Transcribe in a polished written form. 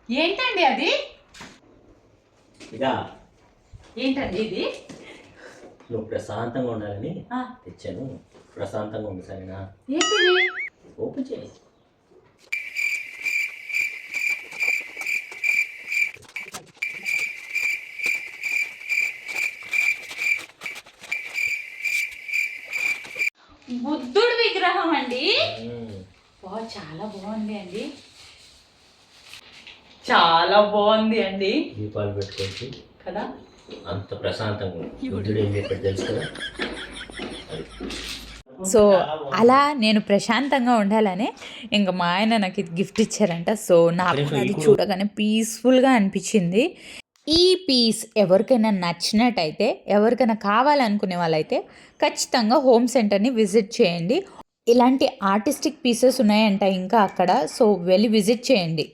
ఏంటండి అది? ఇదా ఏంటండి ఇది? నువ్వు ప్రశాంతంగా ఉండాలని తెచ్చాను. ప్రశాంతంగా ఉంది, సరేనా? ఏంటిది? ఓపెన్ చేయి. బుద్ధుడు విగ్రహం అండి. చాలా బాగుంది అండి. చాలా బాగుంది అండి. దీపాలు పెట్టుకోవచ్చు కదా, అంత ప్రశాంతంగా ఉంది. బుద్ధుడు ఏం చెప్పాడు తెలుసు కదా? సో అలా నేను ప్రశాంతంగా ఉండాలని ఇంకా మా ఆయన నాకు ఇది గిఫ్ట్ ఇచ్చారంట. సో నాకు అది చూడగానే పీస్ఫుల్గా అనిపించింది. ఈ పీస్ ఎవరికైనా నచ్చినట్టయితే, ఎవరికైనా కావాలనుకునే వాళ్ళైతే ఖచ్చితంగా హోమ్ సెంటర్ని విజిట్ చేయండి. ఇలాంటి ఆర్టిస్టిక్ పీసెస్ ఉన్నాయంట ఇంకా అక్కడ. సో వెళ్ళి విజిట్ చేయండి.